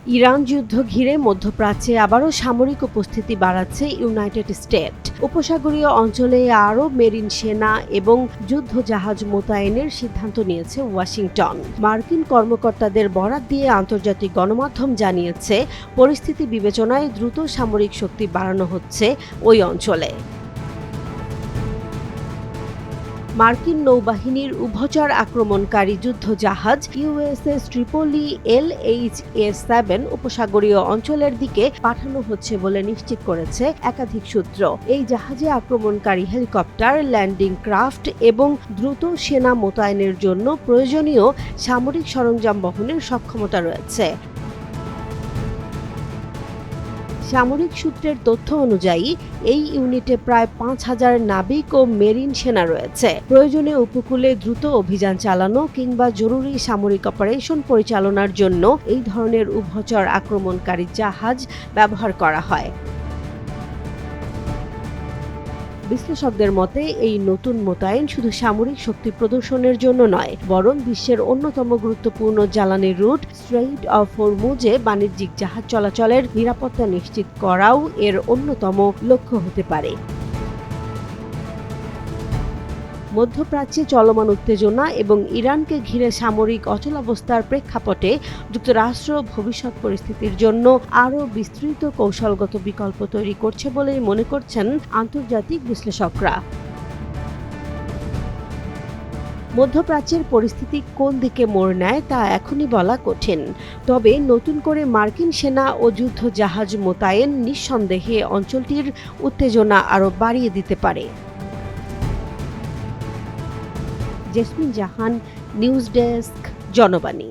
Iran যুদ্ধ ঘিরে মধ্যপ্রাচ্যে আবারও সামরিক উপস্থিতি বাড়াচ্ছে ইউনাইটেড স্টেট। উপসাগরীয় অঞ্চলে আরও মেরিন সেনা এবং যুদ্ধ জাহাজ মোতায়েনের সিদ্ধান্ত নিয়েছে ওয়াশিংটন। মার্কিন কর্মকর্তাদের বরাত দিয়ে আন্তর্জাতিক গণমাধ্যম জানিয়েছে, পরিস্থিতি বিবেচনায় দ্রুত সামরিক শক্তি বাড়ানো হচ্ছে ওই অঞ্চলে। মার্কিন নৌবাহিনীর উভচর আক্রমণকারী যুদ্ধ জাহাজ ইউএসএস ট্রিপলি LHA-7 উপসাগরীয় অঞ্চলের দিকে পাঠানো হচ্ছে বলে নিশ্চিত করেছে একাধিক সূত্র। এই জাহাজে আক্রমণকারী হেলিকপ্টার, ল্যান্ডিং ক্রাফট এবং দ্রুত সেনা মোতায়েনের জন্য প্রয়োজনীয় সামরিক সরঞ্জাম বহনের সক্ষমতা রয়েছে। সামরিক সূত্রের তথ্য অনুযায়ী এই ইউনিটে প্রায় ৫,০০০ নাবিক ও মেরিন সেনা রয়েছে। প্রয়োজনে উপকূলে দ্রুত অভিযান চালানো কিংবা জরুরি সামরিক অপারেশন পরিচালনার জন্য এই ধরনের উভচর আক্রমণকারী জাহাজ ব্যবহার করা হয়। বিশ্লেষকদের মতে এই নতুন মোতায়েন শুধু সামরিক শক্তি প্রদর্শনের জন্য নয়, বরং বিশ্বের অন্যতম গুরুত্বপূর্ণ জ্বালানি রুট স্ট্রেইট অফ হরমুজে বাণিজ্যিক জাহাজ চলাচলের নিরাপত্তা নিশ্চিত করাও এর অন্যতম লক্ষ্য হতে পারে। মধ্যপ্রাচ্যে চলমান উত্তেজনা এবং ইরানকে ঘিরে সামরিক অচলাবস্থার প্রেক্ষাপটে যুক্তরাষ্ট্র ভবিষ্যৎ পরিস্থিতির জন্য আরও বিস্তৃত কৌশলগত বিকল্প তৈরি করছে বলেই মনে করছেন আন্তর্জাতিক বিশ্লেষকরা। মধ্যপ্রাচ্যের পরিস্থিতি কোন দিকে মোড় নেয় তা এখনই বলা কঠিন। তবে নতুন করে মার্কিন সেনা ও যুদ্ধ জাহাজ মোতায়েন নিঃসন্দেহে অঞ্চলটির উত্তেজনা আরও বাড়িয়ে দিতে পারে। জেসমিন জাহান, নিউজ ডেস্ক, জনবাণী।